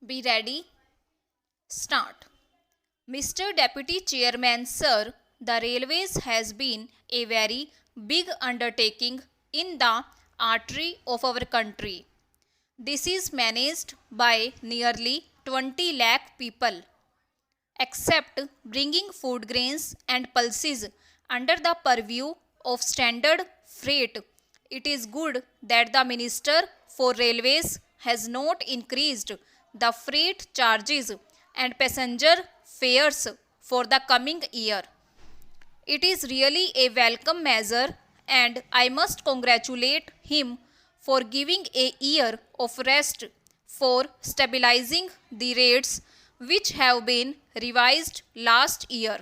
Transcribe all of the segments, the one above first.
Be ready. Start. Mr. Deputy Chairman, sir, the railways has been a very big undertaking in the artery of our country. This is managed by nearly 20 lakh people. Except bringing food grains and pulses under the purview of standard freight, it is good that the Minister for Railways has not increased the freight charges and passenger fares for the coming year. It is really a welcome measure, and I must congratulate him for giving a year of rest for stabilizing the rates which have been revised last year.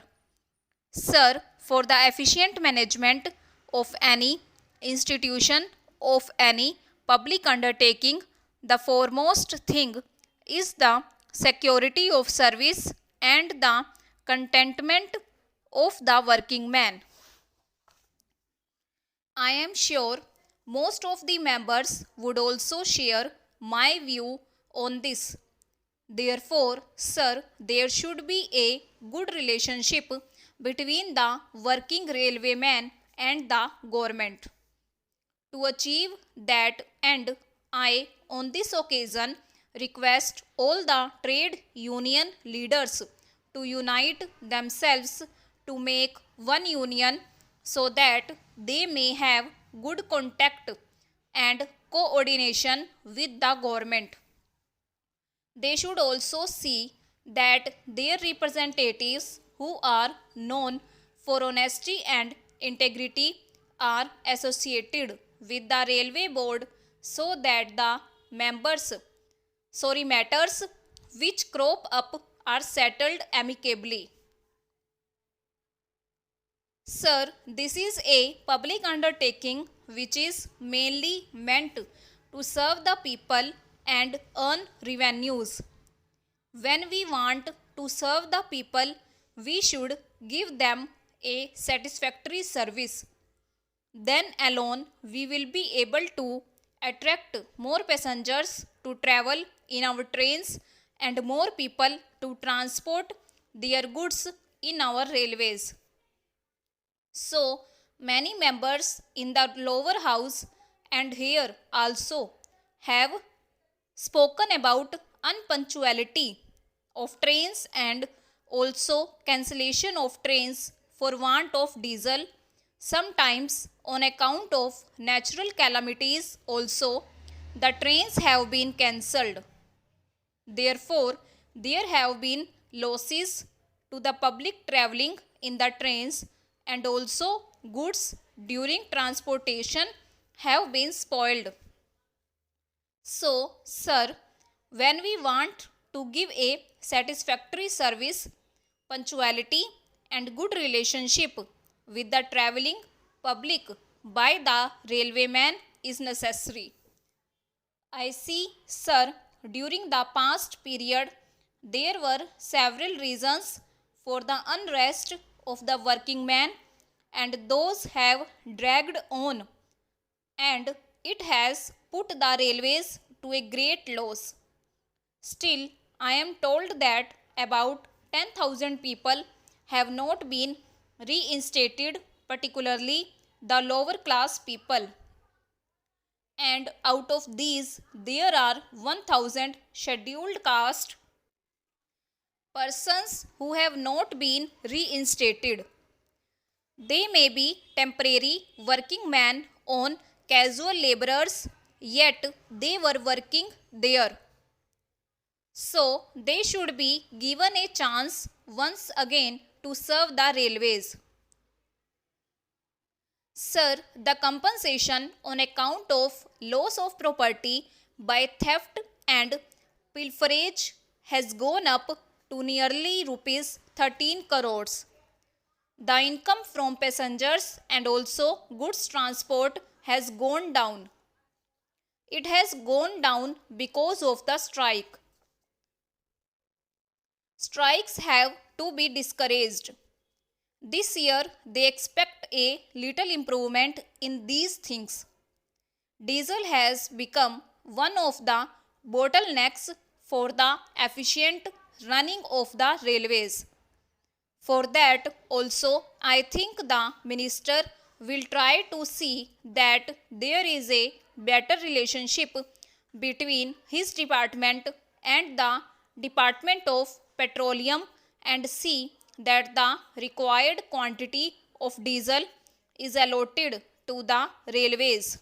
Sir, for the efficient management of any institution, of any public undertaking, the foremost thing is the security of service and the contentment of the working man. I am sure most of the members would also share my view on this. Therefore, sir, there should be a good relationship between the working railwayman and the government. To achieve that end, I, on this occasion, request all the trade union leaders to unite themselves to make one union so that they may have good contact and coordination with the government. They should also see that their representatives who are known for honesty and integrity are associated with the railway board so that the matters which crop up are settled amicably. Sir, this is a public undertaking which is mainly meant to serve the people and earn revenues. When we want to serve the people, we should give them a satisfactory service. Then alone we will be able to attract more passengers to travel in our trains and more people to transport their goods in our railways. So, many members in the lower house and here also have spoken about unpunctuality of trains and also cancellation of trains for want of diesel, sometimes on account of natural calamities also the trains have been cancelled. Therefore, there have been losses to the public travelling in the trains, and also goods during transportation have been spoiled. So, sir, when we want to give a satisfactory service, punctuality and good relationship with the travelling public by the railwayman is necessary. I see, sir, during the past period, there were several reasons for the unrest of the working man, and those have dragged on, and it has put the railways to a great loss. Still, I am told that about 10,000 people have not been reinstated, particularly the lower class people, and out of these there are 1000 scheduled caste persons who have not been reinstated. They may be temporary working men on casual laborers, yet they were working there. So they should be given a chance once again to serve the railways. Sir, the compensation on account of loss of property by theft and pilferage has gone up to nearly rupees 13 crores. The income from passengers and also goods transport has gone down. It has gone down because of the strike. Strikes have to be discouraged. This year they expect a little improvement in these things. Diesel has become one of the bottlenecks for the efficient running of the railways. For that also, I think the minister will try to see that there is a better relationship between his department and the Department of Petroleum and see that the required quantity of diesel is allotted to the railways.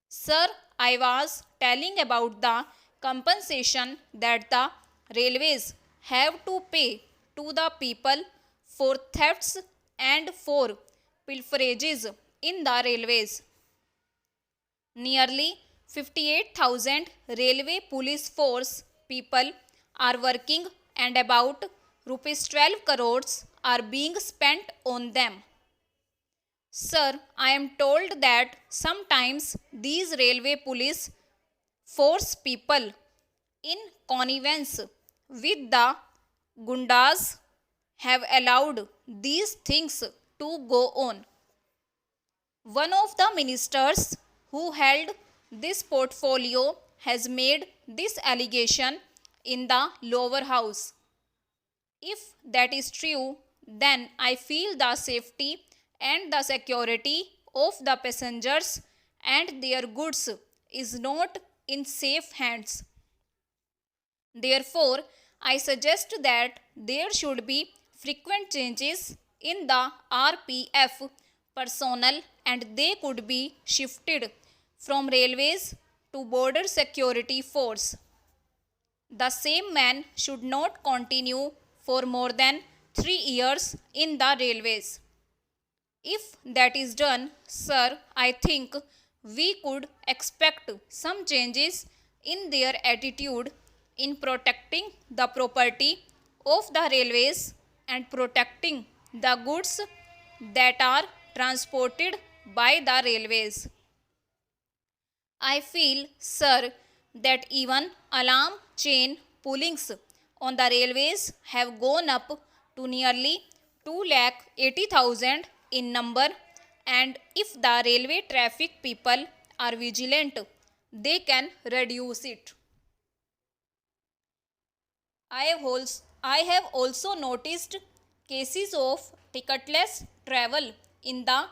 Sir, I was telling about the compensation that the railways have to pay to the people for thefts and for pilferages in the railways. Nearly 58,000 railway police force people are working and about rupees 12 crores are being spent on them. Sir, I am told that sometimes these railway police force people in connivance with the gundas have allowed these things to go on. One of the ministers who held this portfolio has made this allegation in the lower house. If that is true, then I feel the safety and the security of the passengers and their goods is not in safe hands. Therefore, I suggest that there should be frequent changes in the RPF personnel and they could be shifted from railways to border security force. The same man should not continue for more than 3 years in the railways. If that is done, sir, I think we could expect some changes in their attitude in protecting the property of the railways and protecting the goods that are transported by the railways. I feel, sir, that even alarm chain pullings on the railways have gone up to nearly 2,80,000 in number, and if the railway traffic people are vigilant, they can reduce it. I have also noticed cases of ticketless travel in the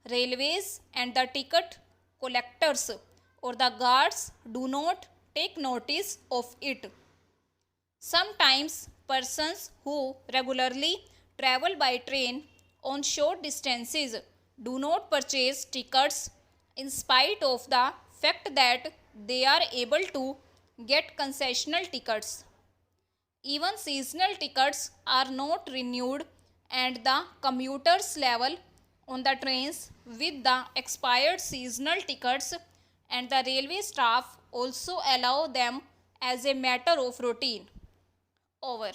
railways and the ticket collectors or the guards do not take notice of it. Sometimes persons who regularly travel by train on short distances do not purchase tickets in spite of the fact that they are able to get concessional tickets. Even seasonal tickets are not renewed and the commuters level on the trains with the expired seasonal tickets and the railway staff also allow them as a matter of routine. Over.